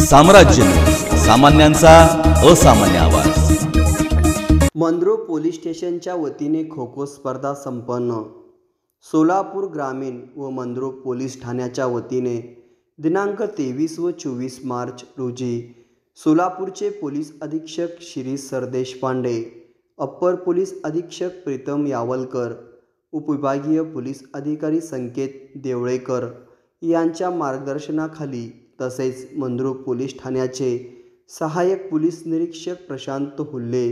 साम्राज्य न्यूज, सामान्यांचा असामान्य आवाज। मंद्रुप पोलीस स्टेशनच्या वतीने खो खो स्पर्धा संपन्न। सोलापूर ग्रामीण व मंद्रुप पोलीस ठाण्याच्या वतीने दिनांक 23 व 24 मार्च रोजी सोलापूरचे पोलीस अधीक्षक शिरीष सरदेशपांडे, अप्पर पोलीस अधीक्षक प्रीतम यावलकर, उपविभागीय पोलीस अधिकारी संकेत देवळेकर यांच्या मार्गदर्शनाखाली तसेच मंद्रुप पोलीस ठाण्याचे सहाय्यक पोलीस निरीक्षक प्रशांत हुल्ले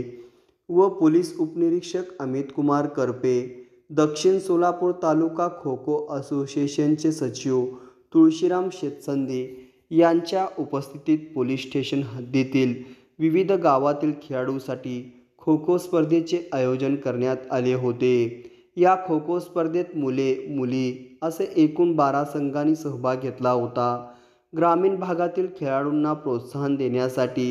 व पोलीस उपनिरीक्षक अमित कुमार करपे, दक्षिण सोलापूर तालुका खो खो असोसिएशनचे सचिव तुळशीराम शेतसंदे यांच्या उपस्थितीत पोलीस स्टेशन हद्दीतील विविध गावातील खेळाडूंसाठी खो खो स्पर्धेचे आयोजन करण्यात आले होते। या खो खो स्पर्धेत मुले मुली असे एकूण 12 संघांनी सहभाग घेतला होता। ग्रामीण भागातील खेळाडूंना प्रोत्साहन देण्यासाठी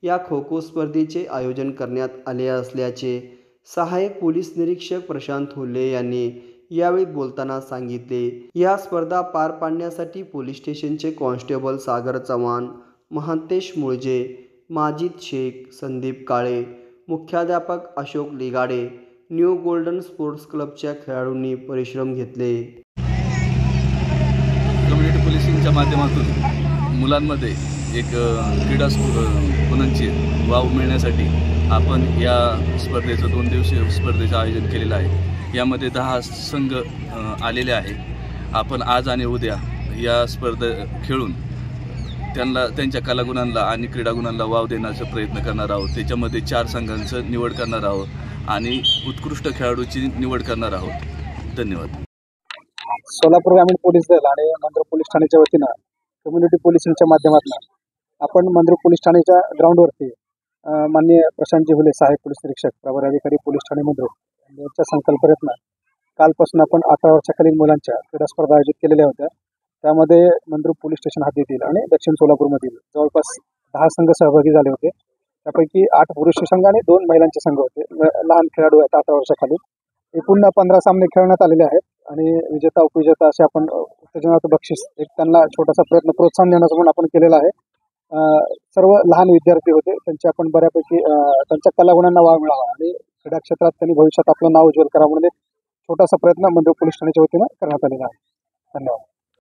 या खो खो स्पर्धेचे आयोजन करण्यात आले असल्याचे सहाय्यक पोलीस निरीक्षक प्रशांत हुल्ले यांनी यावेळी बोलताना सांगितले। या स्पर्धा पार पाडण्यासाठी पोलीस स्टेशनचे कॉन्स्टेबल सागर चव्हाण, महांतेश मुळजे, माजिद शेख, संदीप काळे, मुख्याध्यापक Ashok Ligade, new golden sports क्लबच्या खेळाडूंनी परिश्रम घेतले। कम्युनिटी पोलिसिंगच्या माध्यमातून मुलांमध्ये एक क्रीडा गुणांची वाव मिळण्यासाठी आपण या स्पर्धेचं 2 दिवसीय स्पर्धेचं आयोजन केलेलं आहे। यामध्ये 10 संघ आलेले आहेत। आपण आज आणि उद्या या स्पर्धा खेळून त्यांच्या कलागुणांना आणि क्रीडागुणांना वाव देण्याचा प्रयत्न करणार आहोत। त्याच्यामध्ये 4 संघांचं निवड करणार आहोत आणि उत्कृष्ट खेळाडूची निवड करणार आहोत। धन्यवाद। सोलापूर ग्रामीण पोलीस दल आणि मंद्रुप पोलीस ठाण्याच्या वतीनं कम्युनिटी पोलिसिंगच्या माध्यमातून आपण मंद्रुप पोलीस ठाण्याच्या ग्राउंडवरती माननीय प्रशांतजी हुले, सहाय्यक पोलीस निरीक्षक प्रभारी अधिकारी पोलीस ठाणे मंद्रुप यांच्या संकल्पनेतनं कालपासून आपण 18 वर्षाखालील मुलांच्या क्रीडा स्पर्धा आयोजित केलेल्या होत्या। त्यामध्ये मंद्रुप पोलीस स्टेशन हद्दीतील आणि दक्षिण सोलापूरमधील जवळपास 10 संघ सहभागी झाले होते। त्यापैकी 8 पुरुष संघ आणि 2 महिलांचे संघ होते। लहान खेळाडू आहेत 18 वर्षाखाली। एकूण 15 सामने खेळण्यात आलेले आहेत आणि विजेता उपविजेता असे आपण उत्तेजनाचं बक्षीस एक त्यांना छोटासा प्रयत्न प्रोत्साहन देण्याचा म्हणून आपण केलेला आहे। सर्व लहान विद्यार्थी होते, त्यांचे आपण बऱ्यापैकी त्यांच्या कलागुणांना वाव मिळावा आणि क्रीडा क्षेत्रात त्यांनी भविष्यात आपलं नाव उज्ज्वल करावं म्हणून एक छोटासा प्रयत्न मंद्रुप पोलीस ठाण्याच्या वतीनं करण्यात आलेला आहे। धन्यवाद।